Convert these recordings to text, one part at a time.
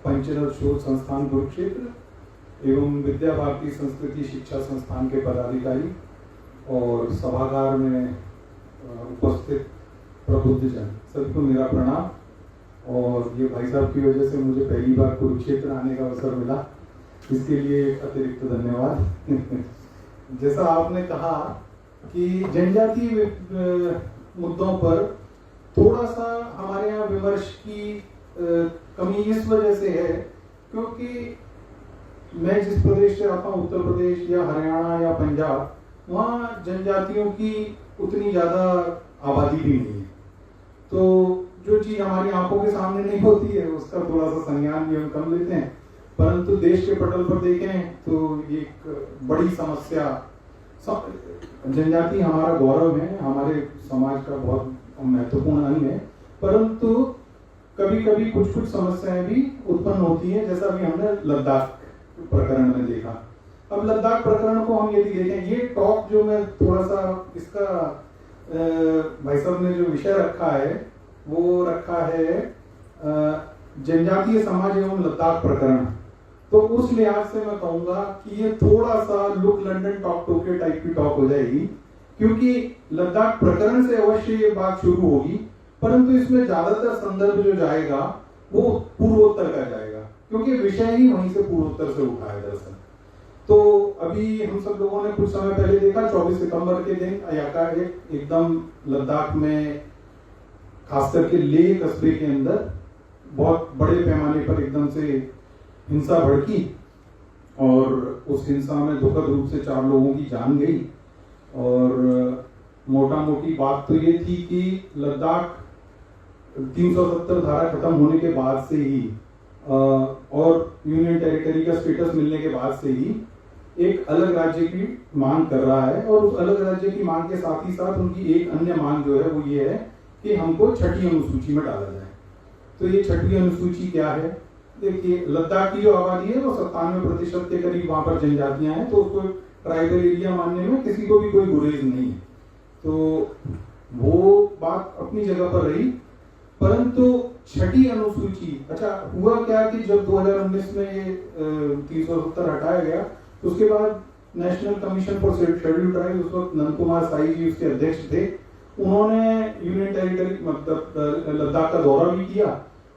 पंचरथ शोध संस्थान कुरुक्षेत्र एवं विद्या भारती संस्कृति शिक्षा संस्थान के पदाधिकारी और सभागार में उपस्थित प्रबुद्धजन सभी को मेरा प्रणाम। और ये भाई साहब की वजह से मुझे पहली बार कुरुक्षेत्र आने का अवसर मिला, इसके लिए अतिरिक्त धन्यवाद। जैसा आपने कहा कि जनजातीय मुद्दों पर थोड़ा सा हमारे यहाँ विमर्श की कमी इस वजह से है क्योंकि मैं जिस प्रदेश से आता हूँ, उत्तर प्रदेश या हरियाणा या पंजाब, वहाँ जनजातियों की उतनी ज़्यादा आबादी भी नहीं है। तो जो चीज़ हमारी आंखों के सामने नहीं होती है उसका थोड़ा सा संज्ञान भी हम कम लेते हैं, परंतु देश के पटल पर देखें तो ये एक बड़ी समस्या। जनजाति हमारा गौरव है, हमारे समाज का बहुत महत्वपूर्ण अंग है, परंतु कभी कभी कुछ कुछ समस्याएं भी उत्पन्न होती हैं, जैसा भी हमने लद्दाख प्रकरण में देखा। अब लद्दाख प्रकरण को हम यदि देखें, ये टॉक जो मैं थोड़ा सा इसका भाई साहब ने जो विषय रखा है वो रखा है जनजातीय समाज एवं लद्दाख प्रकरण, तो उस लिहाज से मैं कहूंगा कि ये थोड़ा सा लुक लंदन टॉक टोके टाइप की टॉक हो जाएगी, क्योंकि लद्दाख प्रकरण से अवश्य ये बात शुरू होगी, परंतु इसमें ज्यादातर संदर्भ जो जाएगा वो पूर्वोत्तर का जाएगा, क्योंकि विषय ही वहीं से पूर्वोत्तर से उठा है दरअसल। तो अभी हम सब लोगों ने कुछ समय पहले देखा 24 सितंबर के दिन एकदम लद्दाख में खास करके लेह कस्बे के अंदर बहुत बड़े पैमाने पर एकदम से हिंसा भड़की और उस हिंसा में दुखद रूप से 4 लोगों की जान गई। और मोटा मोटी बात तो ये थी कि लद्दाख 370 धारा खत्म होने के बाद से ही और यूनियन टेरिटरी का स्टेटस मिलने के बाद से ही एक अलग राज्य की मांग कर रहा है, और उस अलग राज्य की मांग के साथ ही साथ उनकी एक अन्य मांग जो है वो ये है कि हमको छठी अनुसूची में डाला जाए। तो ये छठी अनुसूची क्या है? देखिए, लद्दाख की जो आबादी है वो 97% के करीब वहां पर जनजातियां हैं, तो उसको ट्राइबल एरिया मानने में किसी को भी कोई गुरेज नहीं है। तो वो बात अपनी जगह पर रही, परंतु छठी अनुसूची, अच्छा हुआ क्या कि जब 2019 में ये 370 हटाया गया, तो उसके बाद national commission for scheduled tribe, उस वक्त नंद कुमार साई जी उसके अध्यक्ष थे, उन्होंने यूनियन टेरिटरी मतलब लद्दाख का दौरा भी किया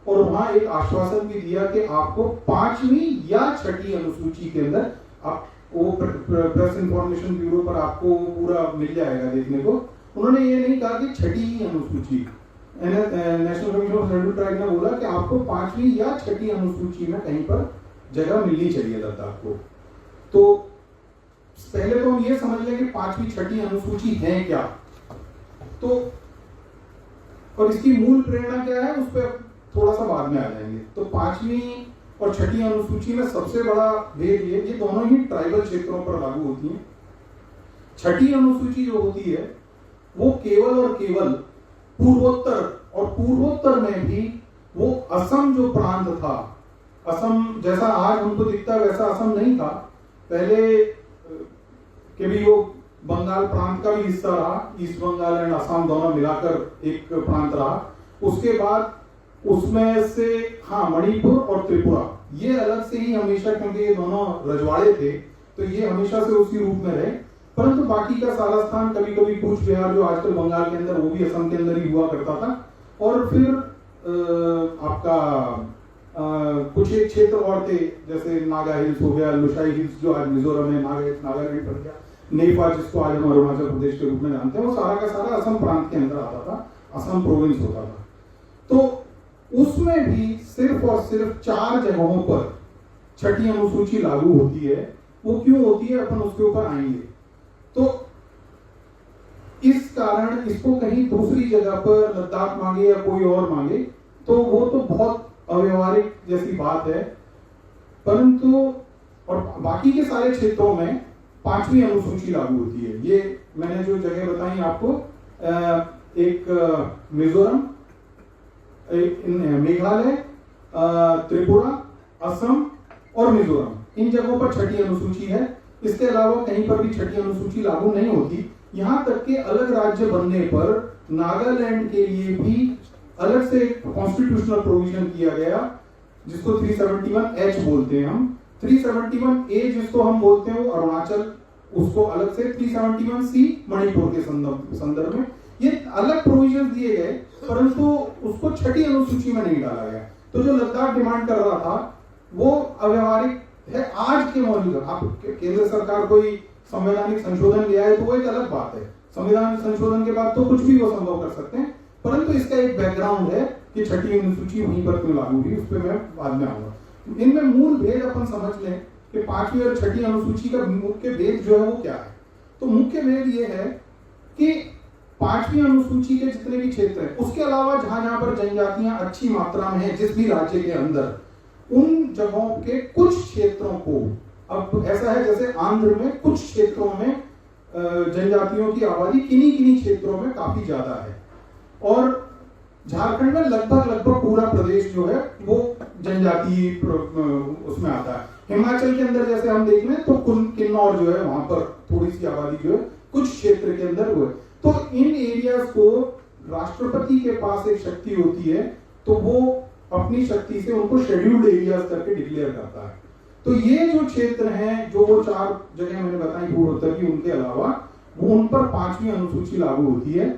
और वहां एक आश्वासन भी दिया कि आपको 5वीं या छठी अनुसूची के अंदर आप वो प्रेस इंफॉर्मेशन ब्यूरो पर आपको पूरा मिल जाएगा देखने को। उन्होंने ये नहीं कहा कि छठी ही अनुसूची, national commission of scheduled tribe ने बोला कि आपको 5वीं या छठी अनुसूची में कहीं पर जगह मिलनी चाहिए लद्दाख को। तो पहले तो हम ये समझ लें कि 5वीं छठी अनुसूची है क्या, तो और इसकी मूल प्रेरणा क्या है उस पर थोड़ा सा बाद में आ जाएंगे। तो 5वीं और छठी अनुसूची में सबसे बड़ा भेद ये दोनों ही ट्राइबल क्षेत्रों पर लागू होती हैं। छठी अनुसूची जो होती है वो केवल और केवल पूर्वोत्तर, और पूर्वोत्तर में भी वो असम जो प्रांत था, असम जैसा आज हमको दिखता है वैसा असम नहीं था, पहले के भी वो बंगाल प्रांत का भी हिस्सा रहा, ईस्ट बंगाल एंड असम दोनों मिलाकर एक प्रांत रहा। उसके बाद उसमें से मणिपुर और त्रिपुरा ये अलग से ही हमेशा, क्योंकि ये दोनों रजवाड़े थे तो ये हमेशा से उसी रूप में रहे, परंतु बाकी का सारा स्थान कभी कभी कूच बिहार जो आजकल बंगाल के अंदर, वो भी असम के अंदर ही हुआ करता था। और फिर आपका कुछ एक क्षेत्र और थे, जैसे नागा हिल्स हो गया, लुशाई हिल्स जो आज मिजोरम में नागालैंड बन गया, नेपा जिसको आज हम अरुणाचल प्रदेश के रूप में जानते हैं, वो सारा का सारा असम प्रांत के अंदर आता था, असम प्रोविंस होता था। तो उसमें भी सिर्फ और सिर्फ 4 जगहों पर छठी अनुसूची लागू होती है। वो क्यों होती है अपन उसके ऊपर आएंगे। तो इस कारण इसको कहीं दूसरी जगह पर लद्दाख मांगे या कोई और मांगे तो वो तो बहुत अव्यवहारिक जैसी बात है, परंतु और बाकी के सारे क्षेत्रों में 5वीं अनुसूची लागू होती है। ये मैंने जो जगह बताई आपको, एक मिजोरम, एक मेघालय, त्रिपुरा, असम और मिजोरम, इन जगहों पर छठी अनुसूची है। इसके अलावा कहीं पर भी छठी अनुसूची लागू नहीं होती। यहाँ तक के अलग राज्य बनने पर नागालैंड के लिए भी अलग से कॉन्स्टिट्यूशनल प्रोविजन किया गया जिसको 371H बोलते हैं हम, 371A जिसको हम बोलते हैं वो अरुणाचल, उसको अलग से, 371C मणिपुर के संदर्भ में। ये अलग प्रोविजन दिए गए, परंतु उसको छठी अनुसूची में नहीं डाला गया। तो जो लद्दाख डिमांड कर रहा था वो अव्यवहारिक है आज के मौलिक। आप केंद्र सरकार कोई संवैधानिक संशोधन ले आए तो वो एक अलग बात है, संविधान संशोधन के बाद तो कुछ भी वो संभव कर सकते हैं, परंतु इसका एक बैकग्राउंड है कि छठी अनुसूची वहीं पर क्यों लागू हुई, उस पर मैं बाद में आऊंगा। इनमें मूल भेद अपन समझ लें कि पांचवी और छठी अनुसूची का मुख्य भेद जो है वो क्या है। तो मुख्य भेद ये है कि पांचवी अनुसूची के जितने भी क्षेत्र हैं, उसके अलावा जहां जहां पर जनजातियां अच्छी मात्रा में है जिस भी राज्य के अंदर, उन जगहों के कुछ क्षेत्रों को, अब ऐसा है जैसे आंध्र में कुछ क्षेत्रों में जनजातियों की आबादी किन्हीं क्षेत्रों में काफी ज्यादा है, और झारखंड में लगभग पूरा प्रदेश जो है वो जनजातीय उसमें आता है। हिमाचल के अंदर जैसे हम देख लें तो किन्नौर जो है वहां पर थोड़ी सी आबादी जो है कुछ क्षेत्र के अंदर वो है। तो इन एरियाज को राष्ट्रपति के पास एक शक्ति होती है, तो वो अपनी शक्ति से उनको शेड्यूल्ड एरियाज करके डिक्लेयर करता है। तो ये जो क्षेत्र हैं, जो वो 4 जगह मैंने बताई पूर्वोत्तर की, उनके अलावा वो उन पर पांचवी अनुसूची लागू होती है।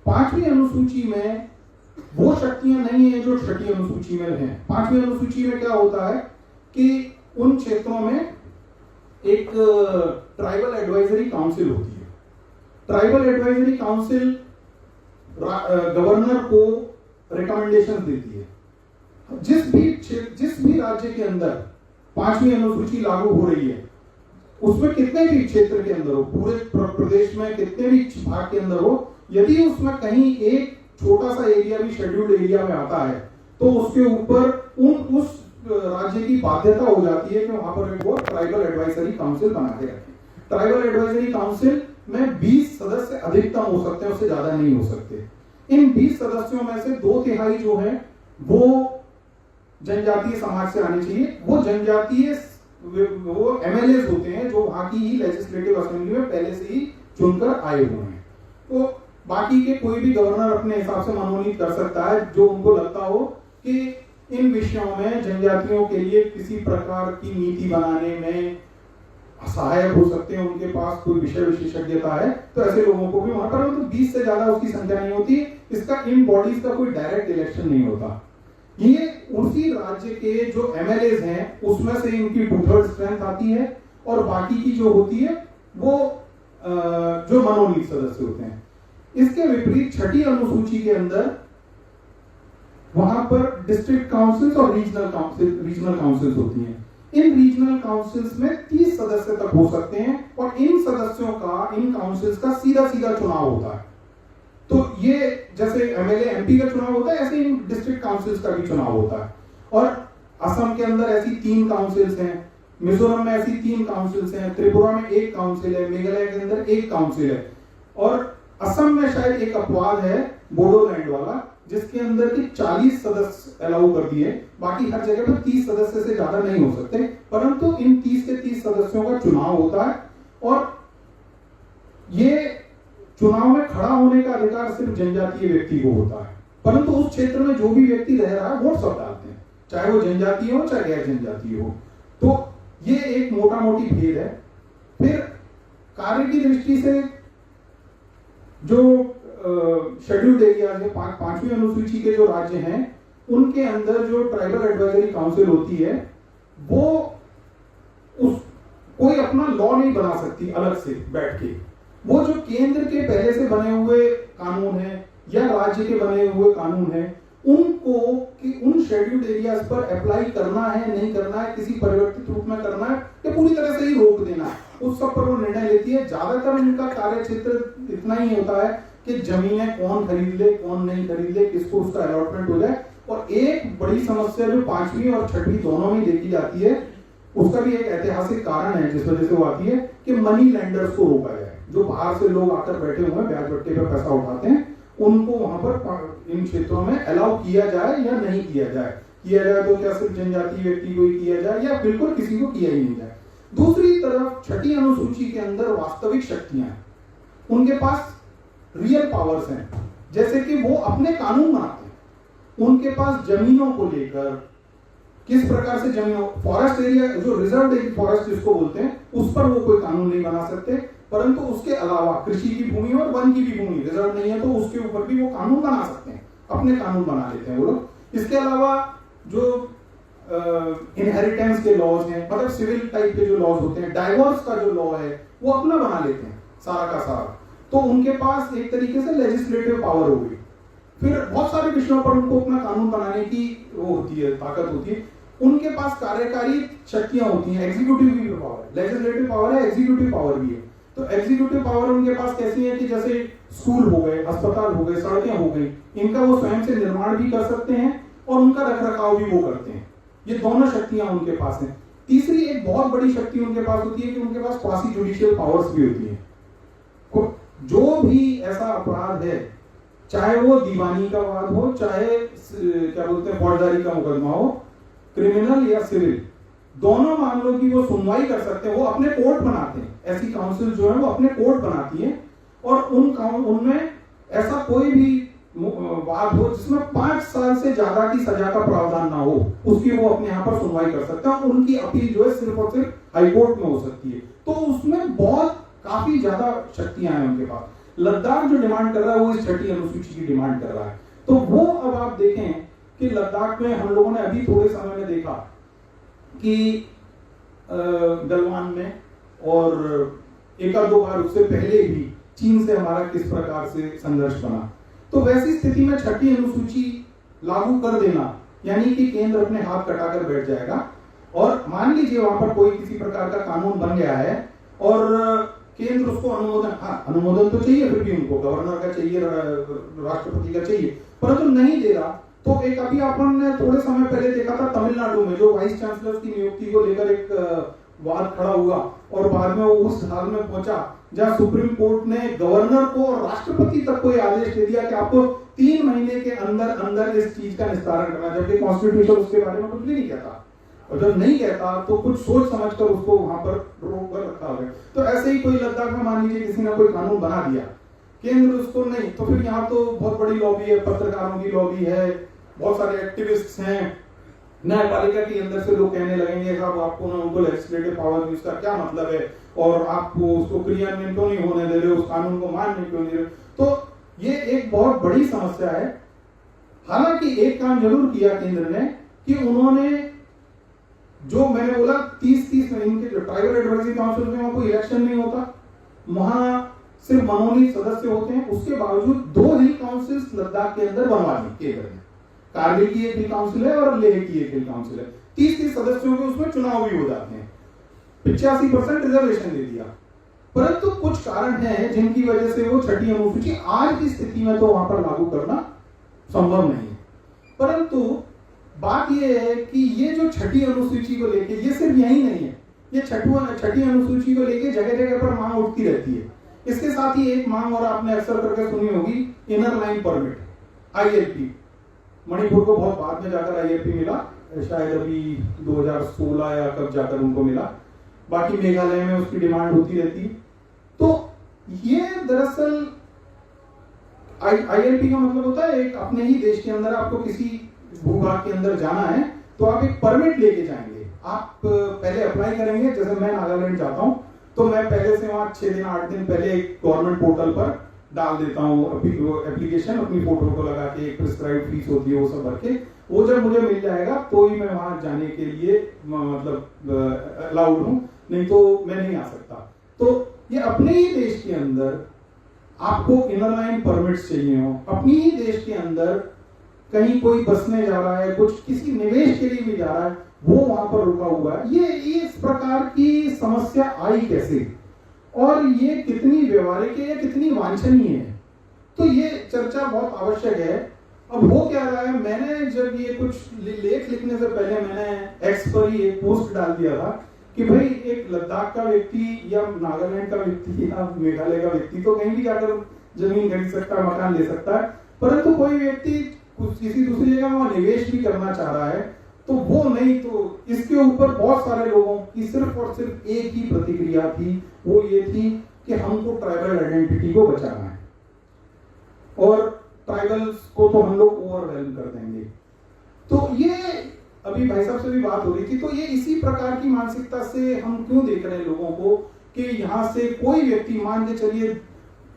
पांचवी अनुसूची में वो शक्तियां नहीं है जो छठी अनुसूची में हैं। पांचवी अनुसूची में क्या होता है कि उन क्षेत्रों में एक ट्राइबल एडवाइजरी काउंसिल होती है। ट्राइबल एडवाइजरी काउंसिल गवर्नर को रिकमेंडेशन देती है। जिस भी राज्य के अंदर पांचवी अनुसूची लागू हो रही है, उसमें कितने भी क्षेत्र के अंदर हो, पूरे प्रदेश में कितने भी भाग के अंदर हो, यदि उसमें कहीं एक छोटा सा एरिया भी शेड्यूल्ड एरिया में आता है, तो उसके ऊपर उस राज्य की बाध्यता हो जाती है कि वहां पर एक वो ट्राइबल एडवाइजरी काउंसिल बना के रखें। ट्राइबल एडवाइजरी काउंसिल में 20 सदस्य अधिकतम हो सकते हैं, उससे ज्यादा नहीं हो सकते। इन 20 सदस्यों में से 2/3 जो है वो जनजातीय समाज से आने चाहिए। वो जनजातीय वो एमएलए होते हैं जो वहां की ही लेजिस्लेटिव असेंबली में पहले से ही चुनकर आए हुए हैं। तो बाकी के कोई भी गवर्नर अपने हिसाब से मनोनीत कर सकता है जो उनको लगता हो कि इन विषयों में जनजातियों के लिए किसी प्रकार की नीति बनाने में सहायक हो सकते हैं, उनके पास कोई विषय विशेषज्ञता है, तो ऐसे लोगों को भी वहां पर, तो 20 से ज्यादा उसकी संख्या नहीं होती। इसका इन बॉडीज का कोई डायरेक्ट इलेक्शन नहीं होता। ये उसी राज्य के जो एमएलए हैं उसमें से इनकी 2/3 स्ट्रेंथ आती है, और बाकी की जो होती है वो जो मनोनीत सदस्य होते हैं। इसके विपरीत छठी अनुसूची के अंदर वहां पर डिस्ट्रिक्ट काउंसिल्स और रीजनल काउंसिल्स होती हैं। इन रीजनल काउंसिल्स में 30 सदस्य तक हो सकते हैं, और इन सदस्यों का, इन काउंसिल्स का सीधा चुनाव होता है। तो ये जैसे एमएलए एमपी का चुनाव होता है, ऐसे इन डिस्ट्रिक्ट काउंसिल्स का भी चुनाव होता है। और असम के अंदर ऐसी 3 काउंसिल्स हैं, मिजोरम में ऐसी 3 काउंसिल्स हैं, त्रिपुरा में 1 काउंसिल है, मेघालय के अंदर 1 काउंसिल है, और असम में शायद एक अपवाद है बोडोलैंड वाला, जिसके अंदर की 40 सदस्य अलाउ कर दिए। बाकी हर जगह पर 30 सदस्य से ज्यादा नहीं हो सकते, परंतु इन 30 के 30 सदस्यों का चुनाव होता है, और ये चुनाव में खड़ा होने का अधिकार सिर्फ जनजातीय व्यक्ति को होता है, परंतु उस क्षेत्र में जो भी व्यक्ति रह रहा है वोट सब डालते हैं, चाहे वो जनजातीय हो चाहे गैर जनजातीय हो। तो ये एक मोटा मोटी भेद है। फिर कार्य की दृष्टि से जो शेड्यूल्ड एरियाज है, पांचवी अनुसूची के जो राज्य हैं, उनके अंदर जो ट्राइबल एडवाइजरी काउंसिल होती है, वो कोई अपना लॉ नहीं बना सकती अलग से बैठ के। वो जो केंद्र के पहले से बने हुए कानून हैं या राज्य के बने हुए कानून हैं, उनको कि उन शेड्यूल्ड एरियाज पर अप्लाई करना है नहीं करना है, किसी परिवर्तित रूप में करना है या पूरी तरह से ही रोक देना है, उस सब पर वो निर्णय लेती है। ज्यादातर उनका कार्य क्षेत्र इतना ही होता है कि जमीनें कौन खरीद ले, कौन नहीं खरीद ले, किसको उसका अलॉटमेंट हो जाए। और एक बड़ी समस्या जो पांचवी और छठवीं दोनों में देखी जाती है, उसका भी एक ऐतिहासिक कारण है जिस वजह से वो आती है कि मनी लेंडर्स को रोका जाए। जो बाहर से लोग आकर बैठे हुए हैं, ब्याज बट्टे पर पैसा उठाते हैं, उनको वहां पर इन क्षेत्रों में अलाउ किया जाए या नहीं किया जाए। किया जाए तो क्या सिर्फ जनजातीय व्यक्ति को ही किया जाए, या बिल्कुल किसी को किया ही नहीं जाए। दूसरी तरफ छठी अनुसूची के अंदर वास्तविक शक्तियां हैं, उनके पास रियल पावर्स हैं, जैसे कि वो अपने कानून बनाते हैं, उनके पास जमीनों को लेकर, किस प्रकार से जमीन, फॉरेस्ट एरिया जो रिजर्व फॉरेस्ट जिसको बोलते हैं, उस पर वो कोई कानून नहीं बना सकते, परंतु उसके अलावा कृषि की भूमि और वन की भी भूमि रिजर्व नहीं है तो उसके ऊपर भी वो कानून बना सकते हैं, अपने कानून बना लेते हैं वो लोग। इसके अलावा जो इनहेरिटेंस के लॉज हैं, मतलब सिविल टाइप के जो लॉज होते हैं, डाइवोर्स का जो लॉ है वो अपना बना लेते हैं सारा का सारा। तो उनके पास एक तरीके से लेजिस्लेटिव पावर हो गई। फिर बहुत सारे विषयों पर उनको अपना कानून बनाने की वो होती है, ताकत होती है। उनके पास कार्यकारी शक्तियां होती हैं, एग्जीक्यूटिव भी पावर है, लेजिस्लेटिव पावर है, एग्जीक्यूटिव पावर भी है। तो एग्जीक्यूटिव पावर उनके पास कैसी है कि जैसे स्कूल हो गए, अस्पताल हो गए, सड़कें हो गई, इनका वो स्वयं से निर्माण भी कर सकते हैं और उनका रखरखाव भी वो करते हैं। ये दोनों शक्तियां उनके पास हैं। तीसरी एक बहुत बड़ी शक्ति उनके पास होती है कि उनके पास क्वासी जुडिशियल पावर्स भी होती है। जो भी ऐसा अपराध है, चाहे वो दीवानी का वाद हो, चाहे क्या बोलते हैं फौजदारी का मुकदमा हो, क्रिमिनल या सिविल, दोनों मामलों की वो सुनवाई कर सकते हैं। वो अपने कोर्ट बनाते हैं, ऐसी काउंसिल जो है वो अपने कोर्ट बनाती है और उनमें ऐसा कोई भी वाद हो जिसमें 5 साल से ज्यादा की सजा का प्रावधान ना हो, उसकी वो अपने यहाँ पर सुनवाई कर सकते हैं। उनकी अपील जो है सिर्फ और सिर्फ हाईकोर्ट में हो सकती है। तो उसमें बहुत काफी ज्यादा शक्तियां हैं उनके पास। लद्दाख जो डिमांड कर रहा है वो इस छठी अनुसूची की डिमांड कर रहा है। तो वो अब आप देखें कि लद्दाख में हम लोगों ने अभी थोड़े समय में देखा कि गलवान में और एक आध दो बार उससे पहले भी चीन से हमारा किस प्रकार से संघर्ष बना। तो वैसी स्थिति में छठी अनुसूची लागू कर देना यानी कि केंद्र अपने हाथ कटाकर बैठ जाएगा। और मान लीजिए वहां पर कोई किसी प्रकार का कानून बन गया है और केंद्र उसको अनुमोदन तो चाहिए, फिर भी उनको गवर्नर का चाहिए, राष्ट्रपति का चाहिए, परंतु नहीं दे रहा। तो एक अभी अपन ने थोड़े समय पहले देखा था तमिलनाडु में जो वाइस चांसलर की नियुक्ति को लेकर एक वाद खड़ा हुआ और बाद में वो उस हाल में पहुंचा जहां सुप्रीम कोर्ट ने गवर्नर को और राष्ट्रपति तक को आदेश दे दिया कि आपको 3 महीने के अंदर अंदर इस चीज का निस्तारण करना, जबकि कॉन्स्टिट्यूशन उसके बारे में कुछ भी नहीं कहता। और जब नहीं कहता तो कुछ सोच समझकर उसको वहां पर रोक कर रखा है। तो ऐसे ही कोई लद्दाख में मान लीजिए किसी ने कोई कानून बना दिया, केंद्र उसको नहीं, तो फिर यहाँ तो बहुत बड़ी लॉबी है, पत्रकारों की लॉबी है, बहुत सारे एक्टिविस्ट्स हैं, न्यायपालिका के अंदर से लोग कहने लगेंगे साहब आपको ना उनको लेजिस्लेटिव पावर दी, उसका क्या मतलब है और आपको उसको क्रियान्वयन क्यों नहीं होने दे रहे, उस कानून को मानने क्यों नहीं रहे। तो ये एक बहुत बड़ी समस्या है। हालांकि एक काम जरूर किया केंद्र ने कि उन्होंने जो मैंने बोला 30 में इनके जो ट्राइबल एडवाइजरी काउंसिल में वहां कोई इलेक्शन नहीं होता, वहां सिर्फ मनोनीत सदस्य होते हैं, उसके बावजूद 2 हिल काउंसिल्स लद्दाख के अंदर बनवा दी केंद्र ने। कारगिल की एक हिल काउंसिल है और लेह की एक हिल काउंसिल है। 30 सदस्यों के उसमें चुनाव भी हो जाते हैं। 85% रिजर्वेशन दे दिया, परंतु कुछ कारण हैं जिनकी वजह से वो छठी अनुसूची आज की स्थिति में तो वहां पर लागू करना संभव नहीं है। परंतु बात यह है कि ये जो छठी अनुसूची को लेके, ये सिर्फ यही नहीं है, ये छठी अनुसूची को लेके जगह जगह पर मांग उठती रहती है। इसके साथ ही एक मांग और आपने अक्सर करके सुनी होगी, inner line permit, ILP. Manipur को बहुत बाद में जाकर आईएलपी मिला, शायद अभी 2016 या कब जाकर उनको मिला, बाकी मेघालय में उसकी डिमांड होती रहती है। तो ये दरअसल आईएलपी का मतलब होता है एक अपने ही देश के अंदर आपको किसी भूभाग के अंदर जाना है तो आप एक परमिट लेके जाएंगे। आप पहले अप्लाई करेंगे, जैसे मैं नागालैंड जाता हूं तो मैं पहले से वहां 6 दिन 8 दिन पहले एक गवर्नमेंट पोर्टल पर डाल देता हूँ एप्लीकेशन, अपनी फोटो को लगा के, एक प्रिस्क्राइब फीस होती है वो सब भर के, वो जब मुझे मिल जाएगा तो ही मैं वहां जाने के लिए मतलब अलाउड हूँ, नहीं तो मैं नहीं आ सकता। तो ये अपने ही देश के अंदर आपको इनर लाइन परमिट्स चाहिए हो, अपनी ही देश के अंदर कहीं कोई बसने जा रहा है, कुछ किसी निवेश के लिए भी जा रहा है, वो वहां पर रुका हुआ है। ये इस प्रकार की समस्या आई कैसे और ये कितनी व्यवहारिक है या कितनी वांछनीय है, तो ये चर्चा बहुत आवश्यक है। अब हो क्या रहा है, मैंने जब ये कुछ लेख लिखने से पहले मैंने एक्स पर ही एक पोस्ट डाल दिया था कि भाई एक लद्दाख का व्यक्ति या नागालैंड का व्यक्ति या मेघालय का व्यक्ति तो कहीं भी जाकर जमीन खरीद सकता है, मकान ले सकता है, परंतु कोई व्यक्ति किसी दूसरी जगह वहां निवेश भी करना चाह रहा है तो वो नहीं। तो इसके ऊपर बहुत सारे लोगों की सिर्फ और सिर्फ एक ही प्रतिक्रिया थी, वो ये थी कि हमको ट्राइबल आइडेंटिटी को बचाना है और ट्राइबल्स को तो हम लोग ओवरवेलम कर देंगे। तो ये अभी भाई साहब से भी बात हो रही थी, तो ये इसी प्रकार की मानसिकता से हम क्यों देख रहे हैं लोगों को कि यहाँ से कोई व्यक्ति, मान के चलिए,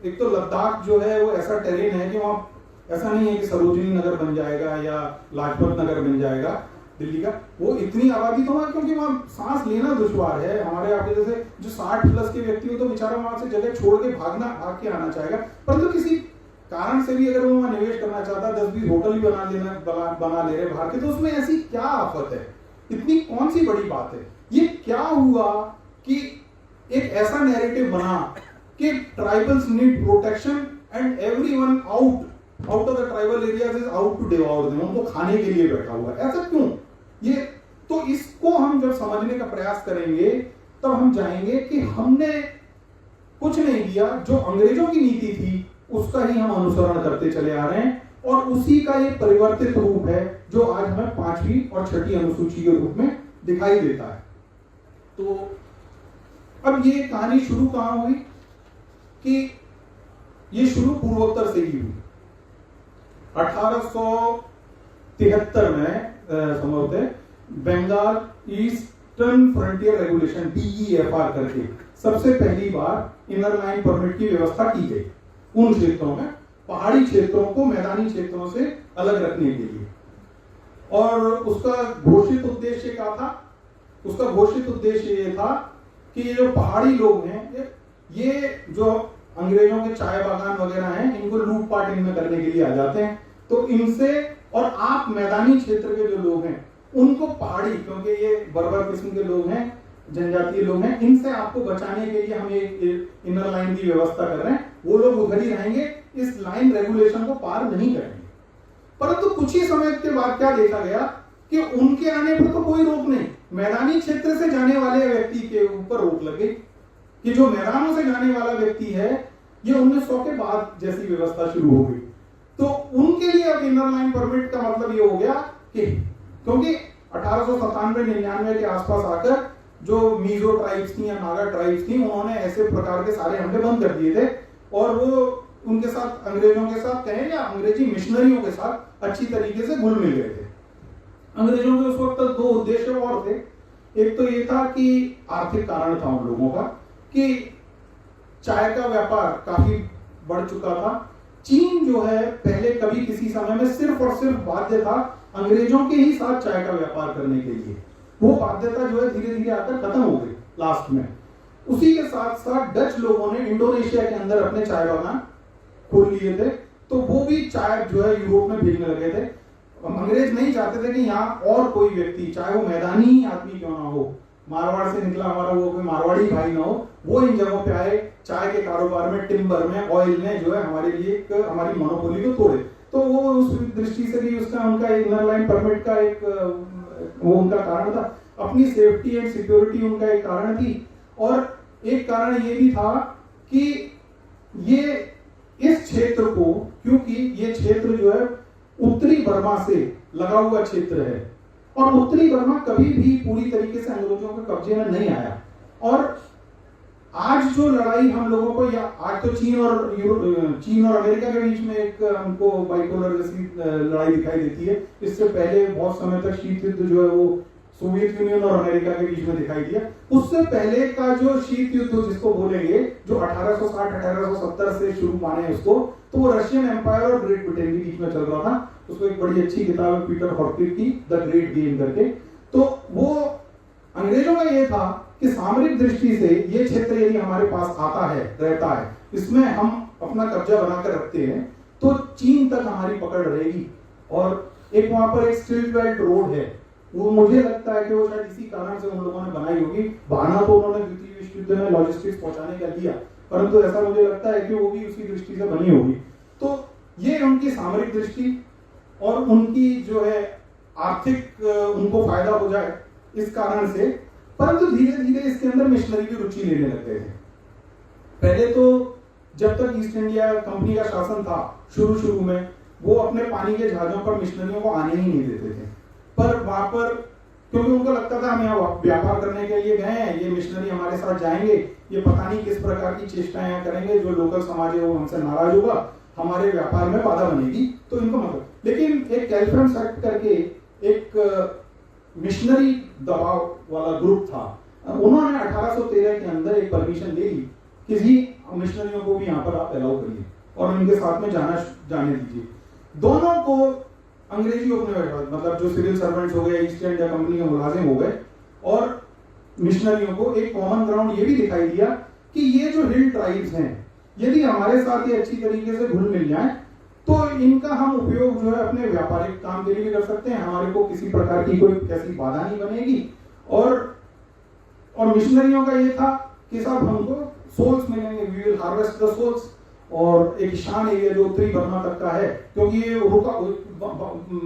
एक तो लद्दाख जो है वो ऐसा टेरेन है कि वहाँ ऐसा नहीं है कि सरोजिनी नगर बन जाएगा या लाजपत नगर बन जाएगा दिल्ली का, वो इतनी आबादी तो वहाँ, क्योंकि वहाँ सांस लेना दुश्वार है। हमारे आपके जैसे जो 60 प्लस के व्यक्ति हो तो बेचारा वहां से जगह छोड़ के भाग के आना चाहेगा, परंतु किसी कारण से भी अगर वो वहां निवेश करना चाहता है, 10-20 होटल भी बना ले रहे बाहर के, तो उसमें ऐसी क्या आफत है, इतनी कौन सी बड़ी बात है? ये क्या हुआ कि एक ऐसा नैरेटिव बना कि tribals need protection and everyone out of the tribal areas is out to devour them, उनको खाने के लिए बैठा हुआ है। ऐसा क्यों? ये तो इसको हम जब समझने का प्रयास करेंगे तब हम जाएंगे कि हमने कुछ नहीं किया, जो अंग्रेजों की नीति थी उसका ही हम अनुसरण करते चले आ रहे हैं, और उसी का ये परिवर्तित रूप है जो आज हमें 5वीं और 6ठी अनुसूची के रूप में दिखाई देता है। तो अब ये कहानी शुरू कहां हुई कि ये शुरू पूर्वोत्तर से ही हुई। 1873 में संभवतः Bengal eastern frontier regulation BEFR करके सबसे पहली बार इनर लाइन परमिट की व्यवस्था की गई उन क्षेत्रों में, पहाड़ी क्षेत्रों को मैदानी क्षेत्रों से अलग रखने के लिए। और उसका घोषित उद्देश्य क्या था? उसका घोषित उद्देश्य ये था कि ये जो पहाड़ी लोग हैं, ये जो अंग्रेजों के चाय बागान वगैरह हैं, इनको लूटपाट इनमें करने के लिए आ जाते हैं, तो इनसे, और आप मैदानी क्षेत्र के जो लोग हैं उनको पहाड़ी, क्योंकि ये बर्बर किस्म के लोग हैं, जनजातीय लोग हैं, इनसे आपको बचाने के लिए हम एक इनर लाइन की व्यवस्था कर रहे हैं। वो लोग उधर ही रहेंगे, इस लाइन रेगुलेशन को पार नहीं करेंगे। परंतु कुछ ही समय के बाद क्या देखा गया कि उनके आने पर तो कोई रोक नहीं, मैदानी क्षेत्र से जाने वाले व्यक्ति के ऊपर रोक लग गई कि जो मैदानों से जाने वाला व्यक्ति है, ये 1900 के बाद जैसी व्यवस्था शुरू हो गई, तो उनके लिए अब इनर लाइन परमिट का मतलब ये हो गया कि क्योंकि 1897-99 के आसपास आकर जो मीजो ट्राइब्स थी या नागा ट्राइब्स थी, उन्होंने ऐसे प्रकार के सारे हमले बंद कर दिए थे, और वो उनके साथ, अंग्रेजों के साथ कहें या अंग्रेजी मिशनरियों के साथ अच्छी तरीके से घुल मिल गए थे। अंग्रेजों के उस वक्त दो उद्देश्य और थे। एक तो ये था कि आर्थिक कारण था उन लोगों का कि चाय का व्यापार काफी बढ़ चुका था। चीन जो है पहले कभी किसी समय में सिर्फ और सिर्फ बाध्य था अंग्रेजों के ही साथ चाय का व्यापार करने के लिए, वो बाध्यता जो है धीरे धीरे आकर खत्म हो गई लास्ट में। उसी के साथ साथ डच लोगों ने इंडोनेशिया के अंदर अपने चाय बागान खोल लिए थे, तो वो भी चाय जो है यूरोप में भेजने लगे थे। अंग्रेज नहीं चाहते थे कि यहाँ और कोई व्यक्ति, चाहे वो मैदानी ही आदमी क्यों ना हो, मारवाड़ से निकला हमारा वो कोई मारवाड़ी भाई ना हो, वो इन जगहों पे आए, चाय के कारोबार में, टिम्बर में, ऑयल में जो है हमारे लिए एक हमारी मोनोपोली को तोड़े। तो वो उस दृष्टि से भी उसका उनका इनर लाइन परमिट का एक वो उनका कारण था, अपनी सेफ्टी एंड सिक्योरिटी उनका एक कारण थी। और एक कारण ये भी था कि ये इस क्षेत्र को, क्योंकि ये क्षेत्र जो है उत्तरी बर्मा से लगा हुआ क्षेत्र है, और उत्तरी बर्मा कभी भी पूरी तरीके से अंग्रेजों के कब्जे में नहीं आया। और आज जो लड़ाई हम लोगों को, या आज तो चीन और अमेरिका के बीच में एक हमको बाइपोलर जैसी लड़ाई दिखाई देती है। इससे पहले बहुत समय तक शीत युद्ध जो है वो सोवियत यूनियन और अमेरिका के बीच में दिखाई दिया। उससे पहले का जो शीत युद्ध जिसको बोलेंगे, जो 1860-1870 से शुरू माने उसको, तो वो रशियन एम्पायर और ग्रेट ब्रिटेन के बीच में चल रहा था। उसको एक बड़ी अच्छी किताब है पीटर हॉर्किट की, द ग्रेट गेम करके। तो वो अंग्रेजों का ये था कि सामरिक दृष्टि से ये क्षेत्र यदि हमारे पास आता है, रहता है, इसमें हम अपना कब्जा बनाकर रखते हैं, तो चीन तक हमारी पकड़ रहेगी। और एक वहां पर एक स्ट्रीट बेल्ट रोड है, वो मुझे लगता है कि वो शायद इसी कारण से उन लोगों ने बनाई होगी। बहाना तो उन्होंने द्वितीय विश्व युद्ध में लॉजिस्टिक्स पहुंचाने का दिया, परंतु ऐसा मुझे लगता है कि वो भी उसी दृष्टि से बनी होगी। तो ये उनकी सामरिक दृष्टि और उनकी जो है आर्थिक उनको फायदा हो जाए इस कारण से, परंतु धीरे धीरे इसके अंदर मिशनरी की रुचि लेने लग गए थे। पहले तो जब तक ईस्ट इंडिया कंपनी का शासन था, शुरू में वो अपने पानी के जहाजों पर मिशनरियों को आने ही नहीं देते थे। पर वहां पर क्योंकि उनको लगता था हम यहाँ व्यापार करने के लिए गए हैं, ये मिशनरी हमारे साथ जाएंगे, ये पता नहीं किस प्रकार की चेष्टाएं यहाँ करेंगे, जो लोकल समाज है वो हमसे नाराज होगा, हमारे व्यापार में बाधा बनेगी, तो इनको मतलब। लेकिन एक कैल्फ्रम्स एक्ट करके एक मिशनरी दबाव वाला ग्रुप था, उन्होंने 1813 के अंदर एक परमिशन ले ली, किसी मिशनरियों को भी यहाँ पर आप अलाउ करिए और उनके साथ में जाने दीजिए। दोनों को अंग्रेजी अपने मतलब जो सिविल सर्वेंट्स हो गए, ईस्ट इंडिया कंपनी के मुलाजिम हो गए, और मिशनरियों को एक कॉमन ग्राउंड ये भी दिखाई दिया कि ये जो हिल ट्राइब्स हैं, यदि हमारे साथ ये अच्छी तरीके से घुल मिल जाए तो इनका हम उपयोग जो है अपने व्यापारिक काम के लिए भी कर सकते हैं, हमारे को किसी प्रकार की कोई ऐसी बाधा नहीं बनेगी। और मिशनरियों का ये था कि साहब हमको सोल्स मिलेंगे, we will harvest the souls, और एक शान एरिया जो उत्तरी बर्मा तक का है, क्योंकि ये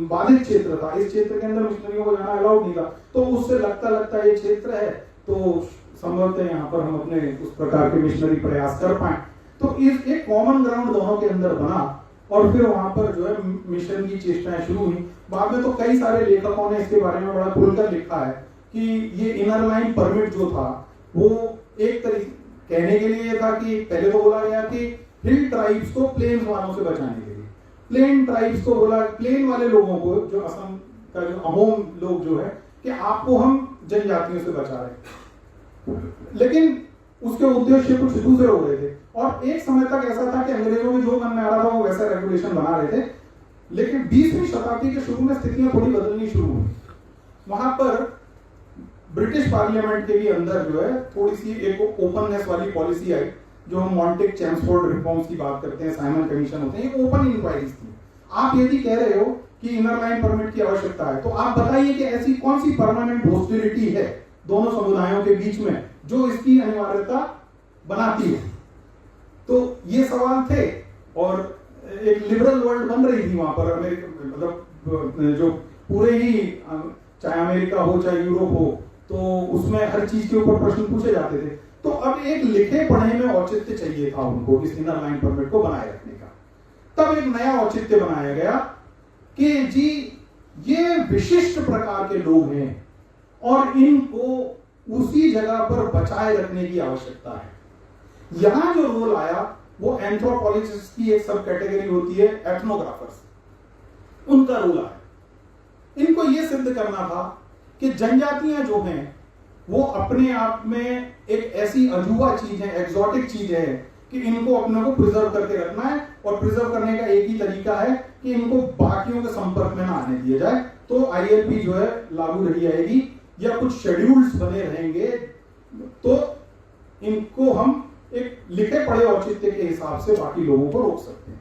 बाधित क्षेत्र था, इस क्षेत्र के अंदर मिशनरियों को जाना अलाउड नहीं था, तो उससे लगता ये क्षेत्र है तो संभवतः यहाँ पर हम अपने उस प्रकार के मिशनरी प्रयास कर पाए। तो इस एक कॉमन ग्राउंड दोनों के अंदर बना और फिर वहां पर जो है मिशन की चेष्टाएं शुरू हुई। बाद में तो कई सारे लेखकों ने इसके बारे में बड़ा खुलकर लिखा है कि ये इनर लाइन परमिट जो था वो एक तरीके कहने के लिए था कि पहले तो बोला गया कि हिल ट्राइब्स को प्लेन्स वालों से बचाने के लिए, प्लेन ट्राइब्स को बोला, प्लेन वाले लोगों को, जो असम का जो अहोम लोग जो है, कि आपको हम जनजातियों से बचा रहे हैं, लेकिन उसके उद्देश्य कुछ दूसरे हो रहे थे। और एक समय तक ऐसा था कि अंग्रेजों के जो मन में आ रहा था वो वैसा रेगुलेशन बना रहे थे, लेकिन 20वीं शताब्दी के शुरू में स्थितियां थोड़ी बदलनी शुरू हुई। वहां पर ब्रिटिश पार्लियामेंट के भी अंदर जो है थोड़ी सी एक ओपननेस वाली पॉलिसी आई, जो हम मॉन्टेक चैम्सफोर्ड रिफॉर्म्स की बात करते हैं, साइमन कमीशन होते हैं, ये ओपन इंक्वायरीज थी। आप यदि कह रहे हो कि इनर लाइन परमिट की आवश्यकता है, तो आप बताइए कि ऐसी कौन सी परमानेंट हॉस्टिलिटी है दोनों समुदायों के बीच में जो इसकी अनिवार्यता बनाती है। तो ये सवाल थे, और एक लिबरल वर्ल्ड बन रही थी वहां पर, अमेरिका मतलब जो पूरे ही, चाहे अमेरिका हो चाहे यूरोप हो, तो उसमें हर चीज के ऊपर प्रश्न पूछे जाते थे। तो अब एक लिखे पढ़े में औचित्य चाहिए था उनको इस इनर लाइन परमिट को बनाए रखने का। तब एक नया औचित्य बनाया गया कि जी ये विशिष्ट प्रकार के लोग हैं और इनको उसी जगह पर बचाए रखने की आवश्यकता है। यहां जो रोल आया वो एंथ्रोपोलॉजिस्ट की एक सब कैटेगरी होती है, एथनोग्राफर्स, उनका रोल आया। इनको यह सिद्ध करना था कि जनजातियां जो हैं वो अपने आप में एक ऐसी अजूबा चीज है, एग्जॉटिक चीज है, कि इनको अपने को प्रिजर्व करके रखना है, और प्रिजर्व करने का एक ही तरीका है कि इनको बाकियों के संपर्क में ना आने दिया जाए। तो आईएलपी जो है लागू रही आएगी, या कुछ शेड्यूल्स बने रहेंगे, तो इनको हम एक लिखे पढ़े औचित्य के हिसाब से बाकी लोगों को रोक सकते हैं।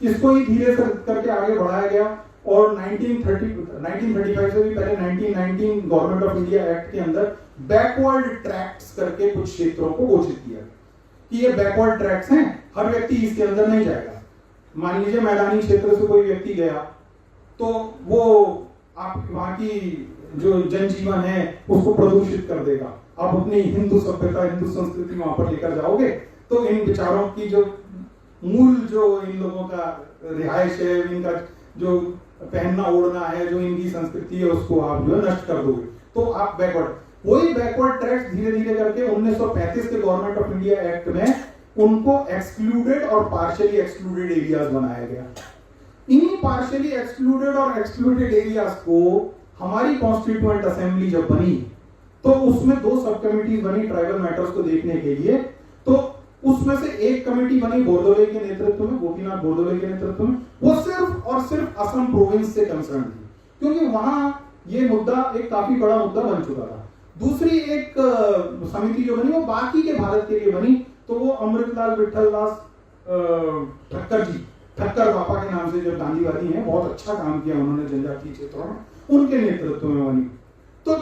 इसको ही धीरे से करके आगे बढ़ाया गया, और 1935 से भी पहले 1919 गवर्नमेंट ऑफ इंडिया एक्ट के अंदर बैकवर्ड ट्रैक्ट्स करके कुछ क्षेत्रों को घोषित किया कि ये बैकवर्ड ट्रैक्ट्स हैं, हर व्यक्ति इसके अंदर नहीं जाएगा। मान लीजिए मैदानी क्षेत्र से कोई व्यक्ति गया, तो वो आप वहां की जो जनजीवन है उसको प्रदूषित कर देगा। आप अपनी हिंदू सभ्यता, हिंदू संस्कृति वहां पर लेकर जाओगे, तो इन विचारों की जो मूल, जो इन लोगों का रिहायश है, इनका जो पहनना ओढ़ना है, जो इनकी संस्कृति है, उसको आप जो है नष्ट कर दोगे। तो आप बैकवर्ड, वही बैकवर्ड ट्रैक्ट धीरे धीरे करके 1935 के गवर्नमेंट ऑफ इंडिया एक्ट में उनको एक्सक्लूडेड और पार्शियली एक्सक्लूडेड एरियाज बनाया गया। इन्हीं पार्शियली एक्सक्लूडेड और एक्सक्लूडेड एरियाज को हमारी कॉन्स्टिट्यूएंट असेंबली जब बनी, तो उसमें 2 सब कमिटीज बनी ट्राइबल मैटर्स को देखने के लिए। तो उसमें से एक कमेटी बनी बोरदोले के नेतृत्व में, गोपीनाथ बोरदोले के नेतृत्व में। वो सिर्फ और सिर्फ असम प्रोविंस से कंसर्न थी, क्योंकि वहां ये मुद्दा एक काफी बड़ा मुद्दा बन चुका था। दूसरी एक समिति जो बनी वो बाकी के भारत के लिए बनी, तो वो अमृतलाल विठलदास ठक्कर जी, ठक्कर पापा के नाम से जो गांधीवादी हैं, बहुत अच्छा काम किया उन्होंने जनजातीय क्षेत्रों में, उनके नेतृत्व में बनी। तो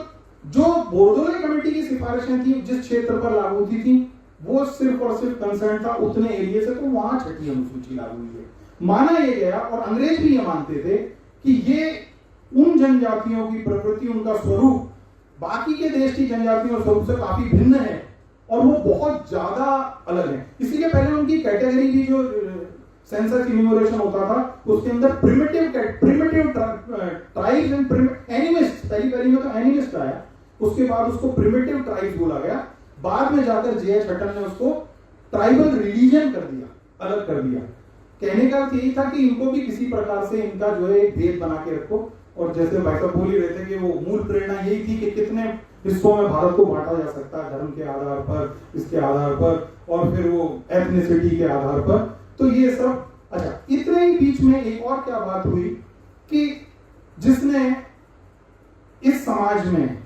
जो बोरदोले कमेटी की सिफारिशें थी जिस क्षेत्र पर लागू होती थी, वो सिर्फ और सिर्फ कंसर्न था उतने एरिया से, तो वहां छठी अनुसूची लागू हुई है। माना यह गया, और अंग्रेज भी ये मानते थे कि ये उन जनजातियों की प्रकृति, उनका स्वरूप बाकी के देश की जनजातियों स्वरूप से काफी भिन्न है, और वो बहुत ज्यादा अलग है। इसीलिए पहले उनकी कैटेगरी भी, जो सेंसस इन्यूमरेशन होता था, उसके अंदर प्रिमिटिव ट्राइब्स एंड एनिमिस्ट, पहली पहली में तो एनिमिस्ट आया, उसके बाद उसको प्रिमिटिव ट्राइब्स बोला गया। बाद में जाकर जे.एच. हटन ने उसको ट्राइबल रिलीजन कर दिया, अलग कर दिया। कहने का यही था कि इनको भी किसी प्रकार से इनका जो है भेद बना के रखो, और जैसे भाई साहब बोल ही रहे थे कि वो मूल प्रेरणा यही थी कि कितने हिस्सों में भारत को बांटा जा सकता है, धर्म के आधार पर, इसके आधार पर, और फिर वो एथनिसिटी के आधार पर। तो ये सब अच्छा, इतने ही बीच में एक और क्या बात हुई कि जिसने इस समाज में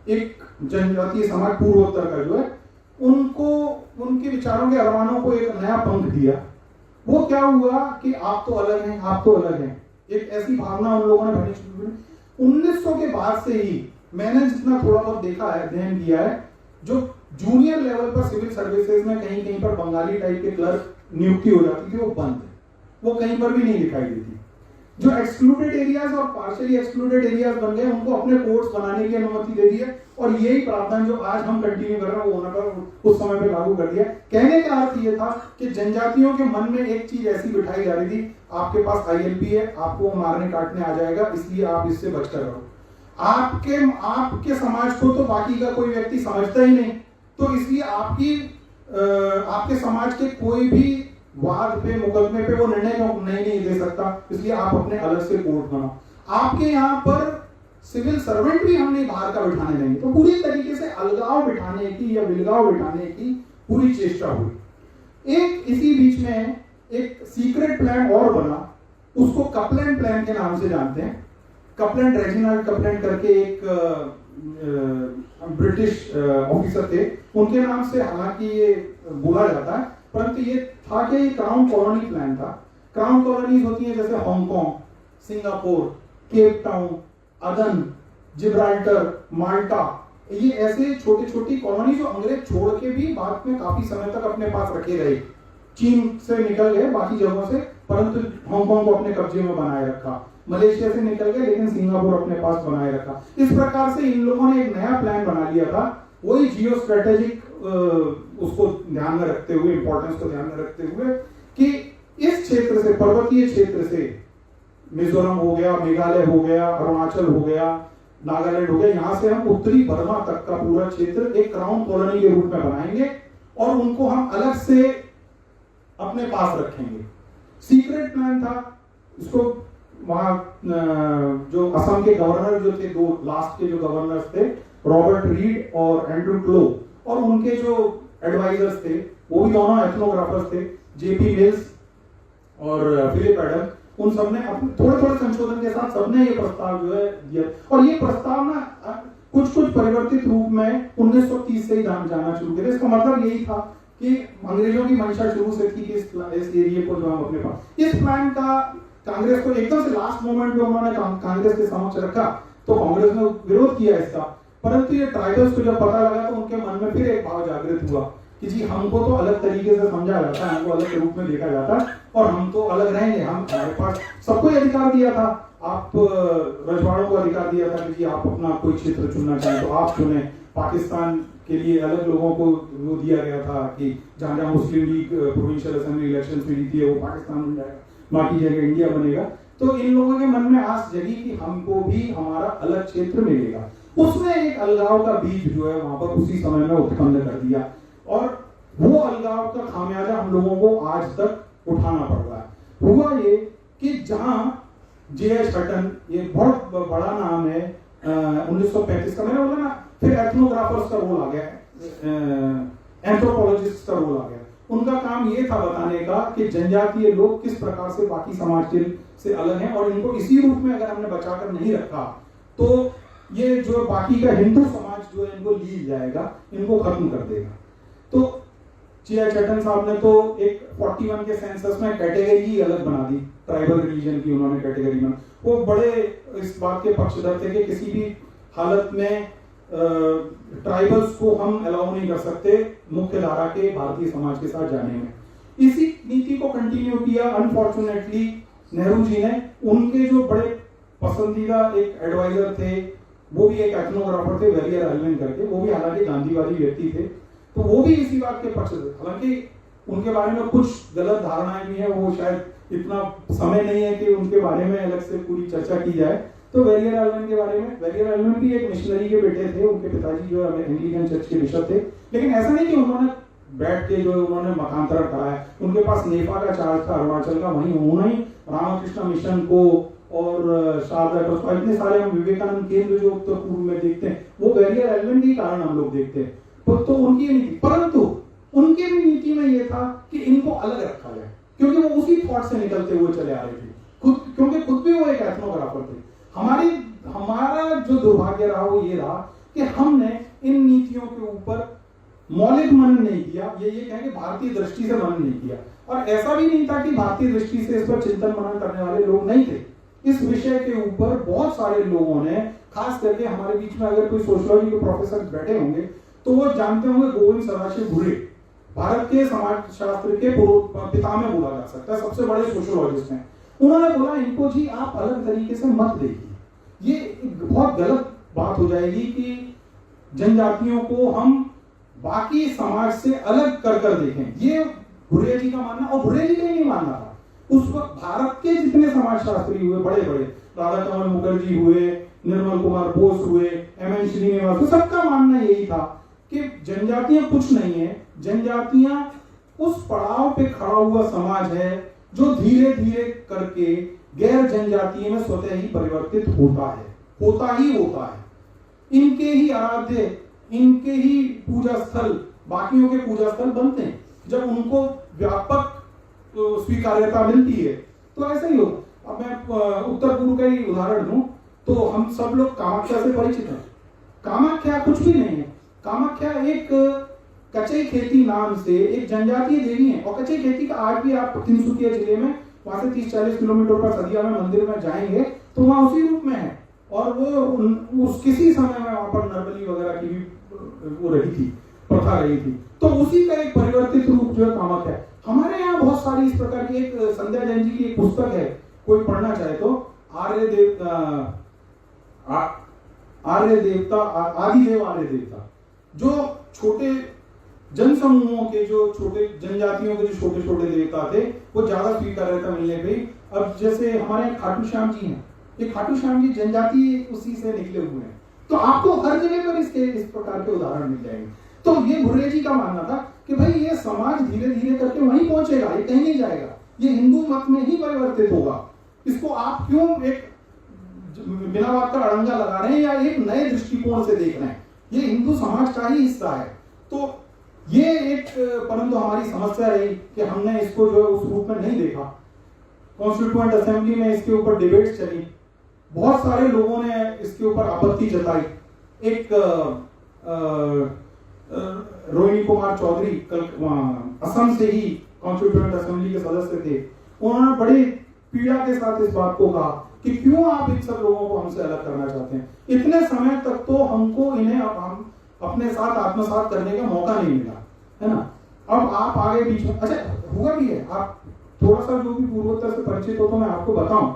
एक जनजातीय समाज पूर्वोत्तर का जो है उनको उनके विचारों के अरमानों को एक नया पंख दिया। वो क्या हुआ कि आप तो अलग हैं, आप तो अलग हैं, एक ऐसी भावना उन लोगों ने भरनी शुरू की। 1900 के बाद से ही मैंने जितना थोड़ा बहुत देखा है, अध्ययन किया है, जो जूनियर लेवल पर सिविल सर्विसेज में कहीं कहीं पर बंगाली टाइप के क्लर्क नियुक्ति हो जाती थी, वो बंद है, वो कहीं पर भी नहीं दिखाई देती। जो एक्सक्लूडेड एरियाज और पार्शियली एक्सक्लूडेड एरियाज बन गए उनको अपने कोर्ट्स बनाने की अनुमति दे दी है, और यही प्रावधान जो आज हम कंटिन्यू कर रहे हैं वो होना पर उस समय पे लागू कर दिया। कहने का अर्थ ये था कि जनजातियों के मन में एक चीज ऐसी बिठाई जा रही थी, आपके पास ILP है, आपको मारने काटने आ जाएगा, इसलिए आप इससे बचकर रहो। आपके समाज को तो बाकी का कोई व्यक्ति समझता ही नहीं, तो इसलिए आपके समाज के कोई भी वाद पे, मुकदमे पे वो निर्णय नहीं दे सकता, इसलिए आप अपने अलग से कोर्ट बनाओ। आपके यहाँ पर सिविल सर्वेंट भी हम नहीं बाहर का बिठाने देंगे। तो पूरी तरीके से अलगाव बिठाने की या विलगाव बिठाने की पूरी चेष्टा हुई। एक इसी बीच में एक सीक्रेट प्लान और बना, उसको कपलैंड प्लान के नाम से जानते हैं। कपलैंड, रेजिनाल्ड कपलैंड करके एक ब्रिटिश ऑफिसर थे, उनके नाम से हालांकि ये बोला जाता है, परंतु ये था कि ये क्राउन कॉलोनी प्लान था। क्राउन कॉलोनीज होती हैं जैसे हांगकांग, सिंगापुर, केप टाउन, अदन, जिब्राल्टर, माल्टा, ये ऐसे छोटी छोटी कॉलोनी जो अंग्रेज छोड़ के भी बाद में काफी समय तक अपने पास रखे रहे। चीन से निकल गए बाकी जगहों से, परंतु हांगकांग को अपने कब्जे में बनाए रखा। मलेशिया से निकल गए लेकिन सिंगापुर अपने पास बनाए रखा। इस प्रकार से इन लोगों ने एक नया प्लान बना लिया था, वही जियो स्ट्रेटेजिक उसको ध्यान में रखते हुए, इंपॉर्टेंस को ध्यान में रखते हुए कि इस क्षेत्र से, पर्वतीय क्षेत्र से, मिजोरम हो गया, मेघालय हो गया, अरुणाचल हो गया, नागालैंड हो गया, यहां से हम उत्तरी बर्मा तक का पूरा क्षेत्र एक क्राउन कॉलोनी के रूप में बनाएंगे और उनको हम अलग से अपने पास रखेंगे। सीक्रेट प्लान था। इसको वहां जो असम के गवर्नर जो थे, दो लास्ट के जो गवर्नर्स थे, रॉबर्ट रीड और एंड्रू क्लो, और उनके जो एडवाइजर्स थे वो भी दोनों एथनोग्राफर्स थे, जेपी मिल्स और फिलिप एडम। उन सबने अपने थोड़े थोड़े संशोधन के साथ सबने ये प्रस्ताव जो है दिया, और ये प्रस्ताव ना कुछ परिवर्तित रूप में 1930 से ही जाना शुरू किया। इसका मतलब यही था कि अंग्रेजों की मंशा शुरू से थी कि इस एरिया को जो हम अपने पास, इस प्लान का कांग्रेस को एकदम से लास्ट मोमेंट में उन्होंने कांग्रेस के समक्ष रखा, तो कांग्रेस ने विरोध किया इसका, परंतु ये ट्राइबल्स को जब पता लगा तो उनके मन में फिर एक भाव जागृत हुआ कि जी हमको तो अलग तरीके से समझा जाता है, हमको अलग के रूप में देखा जाता है और हम तो अलग रहेंगे। हमारे पास सबको अधिकार दिया था, आप रजवाड़ों को अधिकार दिया था कि जी आप अपना कोई क्षेत्र चुनना चाहें तो आप चुने। पाकिस्तान के लिए अलग लोगों को वो दिया गया था कि जहां जहां मुस्लिम लीग प्रोविंशियल असेंबली इलेक्शन में जीती है वो पाकिस्तान बन जाएगा, बाकी जगह इंडिया बनेगा। तो इन लोगों के मन में आस जगी कि हमको भी हमारा अलग क्षेत्र मिलेगा। उसने एक अलगाव का बीज जो है वहां पर उसी समय में उत्पन्न कर दिया, और वो अलगाव का खामियाजा हम लोगों को आज तक उठाना पड़ रहा है। हुआ ये कि जहां J.H. हटन, ये बहुत बड़ा नाम है, 1935 का मैंने बोला ना, फिर एथनोग्राफर्स का रोल आ गया, एंथ्रोपोलॉजिस्ट का रोल आ गया। उनका काम ये था बताने का कि जनजातीय लोग किस प्रकार से बाकी समाज के से अलग हैं, और इनको इसी रूप में अगर हमने बचाकर नहीं रखा तो ये जो बाकी का हिंदू समाज जो है इनको लील जाएगा, इनको खत्म कर देगा। तो J.H. हटन साहब ने तो एक 41 के सेंसस में कैटेगरी ही अलग बना दी, ट्राइबल रिलीजन की उन्होंने कैटेगरी में। वो बड़े इस बात के पक्षधर थे कि किसी भी हालत में ट्राइबल्स को हम अलाउ नहीं कर सकते मुख्य धारा के भारतीय समाज के साथ जाने में। इसी नीति को कंटिन्यू किया अनफॉर्चुनेटली नेहरू जी ने। उनके जो बड़े पसंदीदा एक एडवाइजर थे वो भी एक एथनोग्राफर थे, वेलियर एल्विन करके, वो भी हालांकि गांधीवादी व्यक्ति थे, तो वो भी इसी बात के पक्ष थे। हालांकि उनके बारे में कुछ गलत धारणाएं भी हैं, वो शायद इतना समय नहीं है कि उनके बारे में अलग से पूरी चर्चा की जाए। तो वेलियर एल्विन के बारे में, वेलियर एल्विन भी एक मिशनरी के बेटे थे, उनके पिताजी जो है एंग्लिकन चर्च के बिशप थे, लेकिन ऐसा नहीं कि उन्होंने बैठ के जो उन्होंने मतांतरण कराया। उनके पास नेफा का चार्ज था अरुणाचल का, वहीं उन्होंने रामकृष्ण मिशन को और शारदा ट्रस्ट और इतने सारे हम विवेकानंद केंद्र जो उत्तर पूर्व में देखते हैं, वो बैरियर एलिमेंट के कारण हम लोग देखते हैं। तो उनकी ये नीति, परंतु उनके भी नीति में ये था कि इनको अलग रखा जाए, क्योंकि वो उसी थॉट से निकलते हुए चले आ रहे थे खुद, क्योंकि खुद भी वो एक एथनोग्राफर थे। हमारा जो दुर्भाग्य रहा वो ये रहा कि हमने इन नीतियों के ऊपर मौलिक मनन नहीं किया, ये कहेंगे भारतीय दृष्टि से मनन नहीं किया। और ऐसा भी नहीं था कि भारतीय दृष्टि से इस पर चिंतन मनन करने वाले लोग नहीं थे। इस विषय के ऊपर बहुत सारे लोगों ने, खास करके हमारे बीच में अगर कोई सोशियोलॉजी के प्रोफेसर बैठे होंगे तो वो जानते होंगे गोविंद सदाशिव भुरे भारत के समाज शास्त्र के पितामह बोला जा सकता है, सबसे बड़े सोशियोलॉजिस्ट हैं। उन्होंने बोला इनको जी आप अलग तरीके से मत देखिए, ये बहुत गलत बात हो जाएगी कि जनजातियों को हम बाकी समाज से अलग कर देखें। ये भुरे जी का मानना, और भुरे जी का ही नहीं मानना था, उस वक्त भारत के जितने समाजशास्त्री हुए बड़े बड़े, राधा कमल मुखर्जी हुए, निर्मल कुमार बोस हुए, एम.एन. श्रीनिवास हुए, सबका मानना यही था कि जनजातियां कुछ नहीं है, जनजातियां उस पड़ाव पे खड़ा हुआ समाज है जो धीरे धीरे करके गैर जनजातीय में स्वतः ही परिवर्तित होता है। इनके ही आराध्य, इनके ही पूजा स्थल बाकियों के पूजा स्थल बनते हैं जब उनको व्यापक स्वीकार्यता मिलती है, तो ऐसा ही होगा। अब मैं उत्तर पूर्व का ही उदाहरण दूं तो हम सब लोग कामाख्या से परिचित हैं। कामाख्या कुछ भी नहीं है, कामाख्या एक कचई खेती नाम से एक जनजातीय देवी है, और कचई खेती का आज भी आप तिनसुकिया जिले में वहां से 30-40 किलोमीटर पर सदिया में मंदिर में जाएंगे तो वहां उसी रूप में है। और वो उस किसी समय में वहां पर नरबली वगैरह की भी वो रही थी, प्रथा रही थी, तो उसी का एक परिवर्तित रूप जो है कामाख्या है। हमारे यहाँ बहुत सारी इस प्रकार की, एक संध्या जैन जी की एक पुस्तक है, कोई पढ़ना चाहे तो, आदिदेव आर्य देवता, जो छोटे जन समूहों के, जो छोटे जनजातियों के जो छोटे छोटे देवता थे, वो ज्यादा स्वीकार्यता मिलने पे, अब जैसे हमारे खाटू श्याम जी हैं, ये खाटू श्याम जी जनजाति उसी से निकले हुए हैं, तो आपको हर जगह पर इस प्रकार के उदाहरण मिल जाएंगे। तो ये भुर्रे जी का मानना था कि भाई ये समाज धीरे धीरे करके वहीं पहुंचेगा, ये कहीं नहीं जाएगा, ये हिंदू मत में ही परिवर्तित होगा। इसको आप क्यों एक बिना बात का अड़ंगा लगा रहे हैं या एक नए दृष्टिकोण से देख रहे हैं, ये हिंदू समाज का ही हिस्सा है। तो ये एक, परंतु हमारी समस्या रही कि हमने इसको जो है उस रूप में नहीं देखा। कॉन्स्टिट्यूएंट असेंबली में इसके ऊपर डिबेट चली, बहुत सारे लोगों ने इसके ऊपर आपत्ति जताई। एक रोहिणी कुमार चौधरी असम से ही कॉन्स्टिट्यूएंट असेंबली के सदस्य थे, उन्होंने बड़ी पीड़ा के साथ इस बात को कहा कि क्यों आप इन सब लोगों को हमसे अलग करना चाहते हैं, इतने समय तक तो हमको इन्हें हम अपने साथ आत्मसात करने का मौका नहीं मिला, है ना। अब आप आगे बीच में, अच्छा हुआ भी है, आप थोड़ा सा जो भी पूर्वोत्तर से परिचित हो तो मैं आपको बताऊं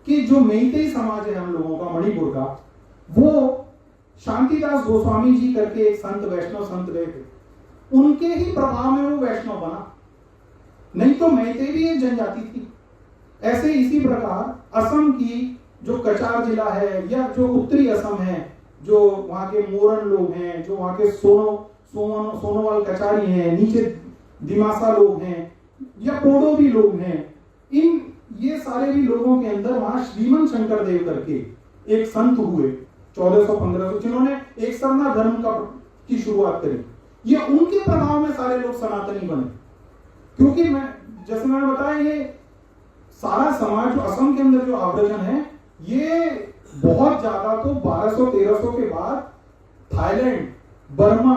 कि जो मेइतेई समाज है हम लोगों का मणिपुर का, वो शांतिदास गोस्वामी जी करके एक संत, वैष्णव संत गए थे, उनके ही प्रभाव में वो वैष्णव बना, नहीं तो मेइतेई भी एक जनजाति थी। ऐसे इसी प्रकार असम की जो कचार जिला है या जो उत्तरी असम है, जो वहां के मोरन लोग हैं, जो वहां के सोनोवाल कचारी हैं, नीचे दिमासा लोग हैं या पोडो भी लोग हैं, ये सारे भी लोगों के अंदर वहां श्रीमन शंकर देव करके एक संत हुए 1400-1500, जिन्होंने एक सरना धर्म की शुरुआत करी। ये उनके प्रभाव में सारे लोग सनातनी बने, क्योंकि जैसे मैंने बताया, ये सारा समाज जो असम के अंदर जो आव्रजन है, ये बहुत ज्यादा तो 1200-1300 के बाद थाईलैंड, बर्मा,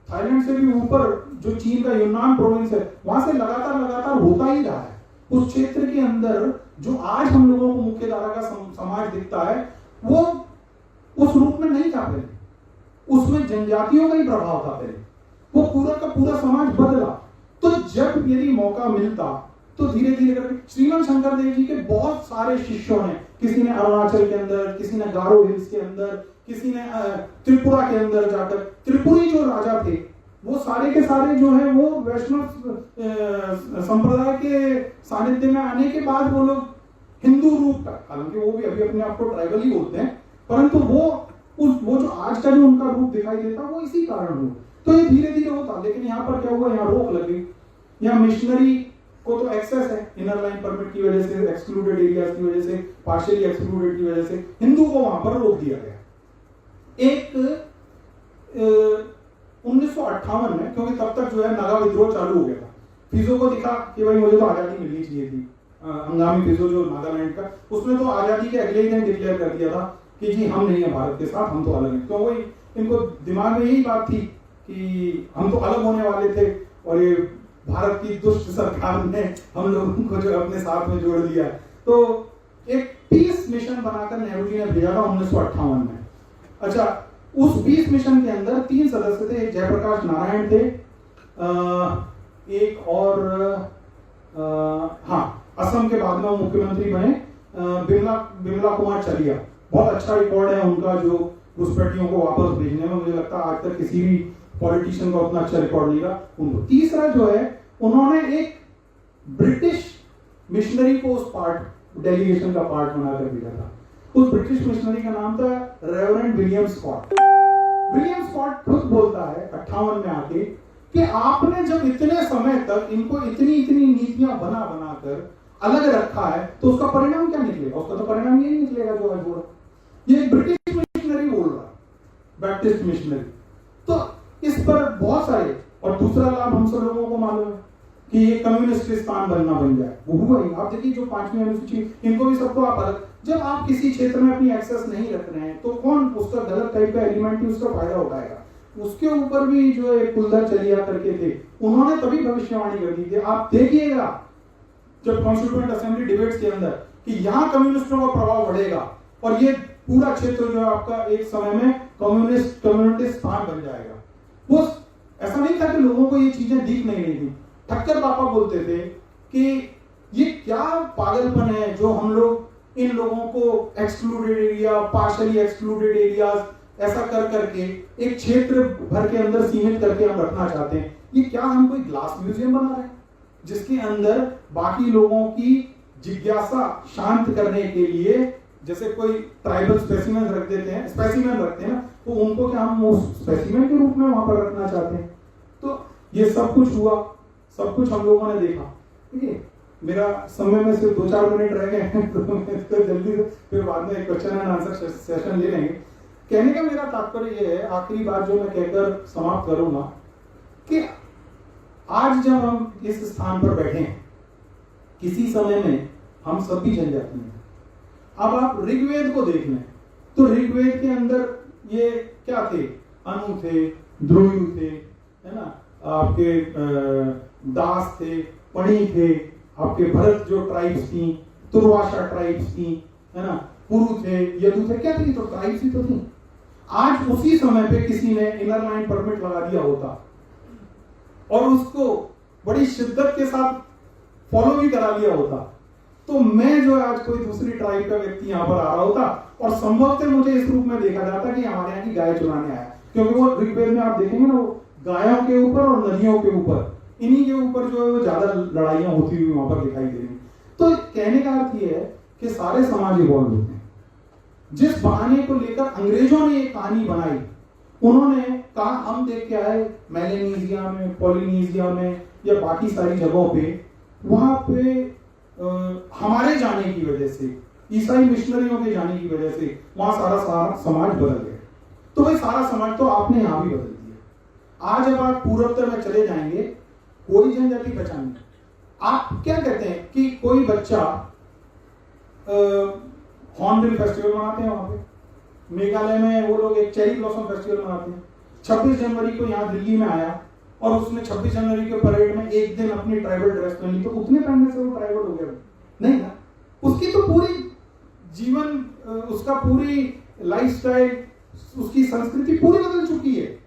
थाईलैंड से भी ऊपर जो चीन का यूनान प्रोविंस है, वहां से लगातार होता ही रहा है। उस क्षेत्र के अंदर जो आज हम लोगों को मुख्य धारा का समाज दिखता है, वो उस रूप में नहीं था पहले, उसमें जनजातियों का ही प्रभाव था पहले, वो पूरा का पूरा समाज बदला। तो जब यदि मौका मिलता तो धीरे धीरे करके श्रीमन शंकर देव जी के बहुत सारे शिष्यों ने, किसी ने अरुणाचल के अंदर, किसी ने गारो हिल्स के अंदर, किसी ने त्रिपुरा के अंदर जाकर, त्रिपुरी जो राजा थे वो सारे के सारे जो है वो वैष्णव संप्रदाय के सानिध्य में आने के बाद वो लोग हिंदू रूप का, हालांकि वो भी अभी अपने आप को ट्राइबल ही बोलते हैं, परंतु वो जो आज का जो उनका रूप दिखाई देता वो इसी कारण हुआ। तो ये धीरे धीरे होता, लेकिन यहाँ पर क्या हुआ, यहाँ रोक लगी, यहाँ मिशनरी को तो एक्सेस है इनर लाइन परमिट की वजह से, एक्सक्लूडेड एरियाज की वजह से, पार्शियली एक्सक्लूडेड की वजह से हिंदू को वहां पर रोक दिया गया। एक 1958 में, क्योंकि तब तक जो है नागा विद्रोह चालू हो गया था, फिजो को दिखा कि भाई मुझे तो आजादी मिलनी चाहिए थी। अंगामी फिजो जो नागालैंड का, उसने तो आजादी के अगले ही दिन डिक्लेयर कर दिया था कि जी हम नहीं है भारत के साथ, हम तो अलग हैं। तो वही इनको दिमाग में यही बात थी कि हम तो अलग होने वाले थे और ये भारत की दुष्ट सरकार ने हम लोगों को जो अपने साथ में जोड़ लिया। तो एक पीस मिशन बनाकर नेहरू जी ने भेजा था 1958 में। अच्छा, उस पीस मिशन के अंदर 3 सदस्य थे, एक जयप्रकाश नारायण थे, एक और असम के बाद में मुख्यमंत्री बने बिमला कुमार चलिया। बहुत अच्छा रिकॉर्ड है उनका जो घुसपैठियों को वापस भेजने में, मुझे लगता है आज तक किसी भी पॉलिटिशियन का उतना अच्छा रिकॉर्ड नहीं रहा उनको। तीसरा जो है, उन्होंने एक ब्रिटिश मिशनरी को उस डेलीगेशन का पार्ट बनाकर भेजा था। उस ब्रिटिश मिशनरी का नाम था reverend William Scott. William Scott खुद बोलता है 58 में आके कि आपने जब इतने समय तक इनको इतनी नीतियां बनाकर अलग रखा है तो उसका परिणाम क्या निकलेगा? उसका तो परिणाम यही निकलेगा जो आज हो रहा। ये ब्रिटिश मिशनरी बोल रहा, बैप्टिस्ट मिशनरी। तो इस पर बहुत सारे, और दूसरा लाभ हम सब लोगों को मालूम है कि ये कम्युनिस्ट स्थान बन जाए, वो हुआ ही। आप देखिए जो 5वीं अनुसूची, इनको भी सबको आप अलग, जब आप किसी क्षेत्र में अपनी एक्सेस नहीं रख रहे हैं तो कौन उसका गलत टाइप का एलिमेंट ही उसका फायदा उठाएगा? उसके ऊपर भी जो एक कुलदर चलिया करके थे, उन्होंने तभी भविष्यवाणी कर दी थी। आप देखिएगा जब कॉन्स्टिट्यूएंट असेंबली डिबेट्स के अंदर कि यहां कम्युनिस्टों का प्रभाव बढ़ेगा और ये पूरा क्षेत्र जो है आपका एक समय में कम्युनिटी स्थान बन जाएगा। वो ऐसा नहीं था कि लोगों को ये चीजें दिख नहीं रही थी। ठक्कर पापा बोलते थे कि ये क्या पागलपन है जो हम लोग इन लोगों को excluded area, partially excluded areas ऐसा कर करके एक क्षेत्र भर के अंदर सीमित करके हम रखना चाहते हैं। ये क्या हम कोई ग्लास म्यूजियम बना रहे हैं जिसके अंदर बाकी लोगों की जिज्ञासा शांत करने के लिए, जैसे कोई ट्राइबल स्पेसिमेन रख देते हैं, स्पेसिमेन रखते हैं ना, तो उनको क्या हम उस स्पेसिमेन के रूप में वहां पर रखना चाहते हैं? तो ये सब कुछ हुआ, सब कुछ हम लोगों ने देखा। ठीक है, मेरा समय में सिर्फ 2-4 मिनट रह गए हैं तो जल्दी से फिर बाद में क्वेश्चन एंड आंसर सेशन ले लेंगे। कहने का मेरा तात्पर्य यह है, आखिरी बात जो मैं कहकर समाप्त करूंगा, कि आज जब हम इस स्थान पर बैठे हैं, किसी समय में हम सब भी जनजाति हैं। अब आप ऋग्वेद को देख लें तो ऋग्वेद के अंदर ये क्या थे? अनु थे, ध्रुव थे, है ना, आपके दास थे, पणी थे, आपके भरत जो ट्राइब्स थी, तुर्वाशा ट्राइब्स थी, है ना, पुरु थे, यदु थे, क्या थी? तो ट्राइब्स ही तो थी। आज उसी समय पे किसी ने इनर लाइन परमिट लगा दिया होता और उसको बड़ी शिद्दत के साथ फॉलो भी करा लिया होता, तो मैं जो आज कोई दूसरी ट्राइब का व्यक्ति यहाँ पर आ रहा होता और संभवतः मुझे इस रूप में देखा जाता कि हमारे यहाँ की गाय चुराने आया। क्योंकि वो ऋग्वेद में आप देखेंगे ना, वो गायों के ऊपर और नदियों के ऊपर, इन्हीं के ऊपर जो है वो ज्यादा लड़ाइयां होती हुई वहां पर दिखाई दे रही। तो कहने का अर्थ ये है कि सारे समाज इवॉल्व होते हैं। जिस बहाने को लेकर अंग्रेजों ने एक कहानी बनाई, उन्होंने कहा हम देख के आए मेलेनेशिया में, पॉलिनेशिया में या बाकी सारी जगहों पे, वहां पे हमारे जाने की वजह से, ईसाई मिशनरियों के जाने की वजह से वहां सारा समाज बदल गया। तो भाई सारा समाज तो आपने यहां भी बदल दिया। आज जब आप पूर्वोत्तर में चले जाएंगे, कोई जनजाति पहचान नहीं। आप क्या कहते हैं कि कोई बच्चा हॉर्नबिल फेस्टिवल मनाते हैं वहां पे, मेघालय में वो लोग एक चेरी ब्लॉसम फेस्टिवल मनाते हैं। 26 जनवरी को यहाँ दिल्ली में आया और उसने 26 जनवरी के परेड में एक दिन अपनी ट्राइबल ड्रेस पहनी, तो उतने पहनने से वो ट्राइबल हो गया? नहीं ना, उसकी तो पूरी जीवन, उसका पूरी लाइफस्टाइल, उसकी संस्कृति पूरी बदल चुकी है।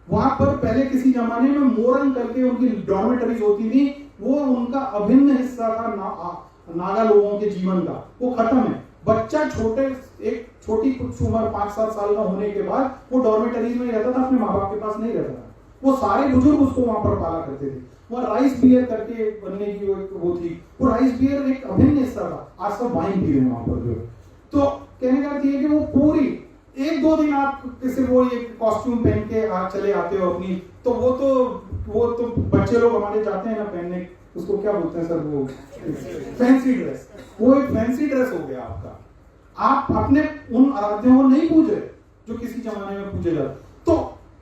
वहां पर पहले किसी जमाने में मोरंग करके उनकी डॉर्मेटरीज होती थी, वो उनका अभिन्न हिस्सा था नागा लोगों के जीवन का, वो खत्म है। बच्चा एक छोटी कुछ उम्र 5-7 साल का होने के बाद वो डॉर्मेटरीज में रहता था, अपने माँ बाप के पास नहीं रहता था। वो सारे बुजुर्ग उसको वहां पर पाला करते थे। वहां राइस बियर करके बनने की वो थी, वो राइस बियर एक अभिन्न हिस्सा था। आज सब वाइन पी रहे हैं वहां पर जो। तो कहने का अर्थ ये है कि वो पूरी 1-2 दिन आप किसी वो एक कॉस्ट्यूम पहन के चले आते हो अपनी, तो वो तो बच्चे लोग हमारे जाते हैं ना पहनने उसको क्या बोलते हैं सर, वो फैंसी ड्रेस, वो एक फैंसी ड्रेस हो गया आपका। आप अपने उन आराध्यों को नहीं पूज रहे जो किसी जमाने में पूजे जाते। तो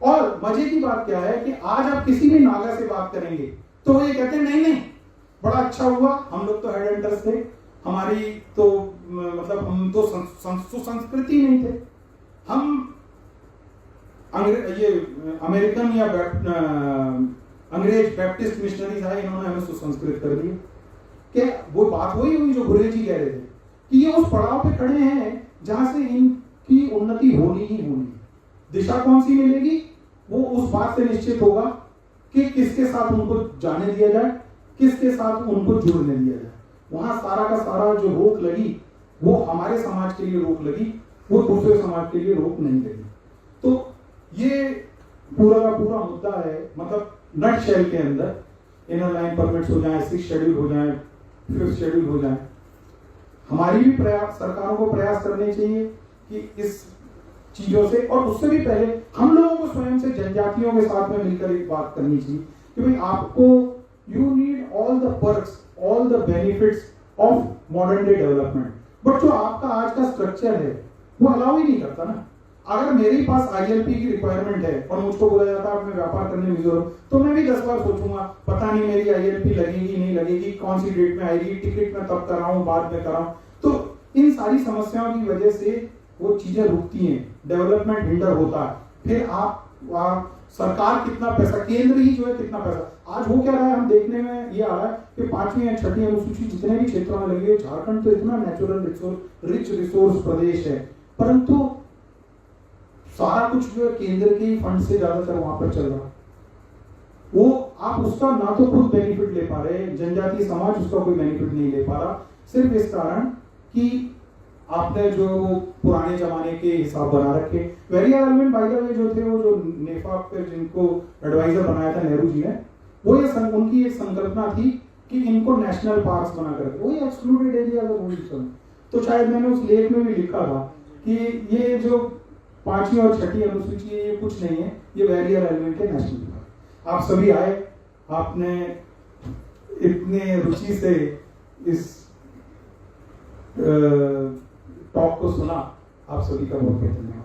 और मजे की बात क्या है कि आज आप किसी भी नागा से बात करेंगे तो वो ये कहते हैं नहीं नहीं बड़ा अच्छा हुआ, हम लोग तो हेड हंटर्स थे, हमारी तो मतलब हम तो संस्कृति नहीं थे, हम ये अमेरिकन या अंग्रेज बैप्टिस्ट मिशनरीज आए, इन्होंने हमें सुसंस्कृत कर दिया। क्या वो बात वही हुई जो गुरु जी कह रहे थे कि ये उस पड़ाव पे खड़े हैं जहां से इनकी उन्नति होनी ही होनी। दिशा कौन सी मिलेगी वो उस बात से निश्चित होगा कि किसके साथ उनको जाने दिया जाए, किसके साथ उनको जुड़ने दिया जाए। वहां सारा का सारा जो रोक लगी वो हमारे समाज के लिए रोक लगी, वो दूसरे समाज के लिए रोक नहीं लगी। तो ये पूरा का पूरा मुद्दा है, मतलब नट शेल के अंदर इनर लाइन परमिट्स हो जाए, 6 शेड्यूल हो जाए, 5th शेड्यूल हो जाए, हमारी भी प्रयास, सरकारों को प्रयास करने चाहिए कि इस चीजों से, और उससे भी पहले हम लोगों को स्वयं से जनजातियों के साथ में मिलकर एक बात करनी चाहिए कि भाई आपको you need all the perks, all the benefits of modern day development, but जो आपका आज का स्ट्रक्चर है वो अलाउ ही नहीं करता ना। अगर मेरे पास आईएलपी की रिक्वायरमेंट है और मुझको बोला जाता है मैं व्यापार करने मिजोरम, तो मैं भी 10 बार सोचूंगा, पता नहीं मेरी आईएलपी लगेगी नहीं लगेगी, कौन सी डेट में आएगी, टिकट में तब कराऊं बाद में कराऊं। तो इन सारी समस्याओं की वजह से वो चीजें रुकती हैं, डेवलपमेंट हिंडर होता है। फिर आप सरकार कितना पैसा, केंद्र ही जो है कितना पैसा, आज हो क्या रहा है हम देखने में ये आ रहा है कि 5वीं या 6वीं अनुसूची जितने भी क्षेत्रों में लगी है, झारखंड तो इतना नेचुरल रिच रिसोर्स प्रदेश है, परंतु सारा कुछ जो है केंद्र के फंड से ज्यादातर वहां पर चल रहा, वो आप उसका ना तो खुद बेनिफिट ले पा रहे, जनजातीय समाज उसका कोई बेनिफिट नहीं ले पा रहा, सिर्फ इस कारण कि आपने जो पुराने जमाने के हिसाब बना रखे। Verrier element by the way जो थे, वो जो नेफा पे जिनको एडवाइजर बनाया था नेहरू जी ने, वो ये उनकी एक संकल्पना थी कि इनको नेशनल पार्क्स बना कर, वो एक्सक्लूडेड एरिया अगर तो शायद मैंने उस लेख में भी लिखा था कि ये जो 5वीं और 6वीं अनुसूची है ये कुछ नहीं है, ये वेरियर एलिमेंट के नेशनल पार्क। आप सभी आए, आपने इतने रुचि से इस टॉक को सुना, आप सभी का बहुत बहुत धन्यवाद।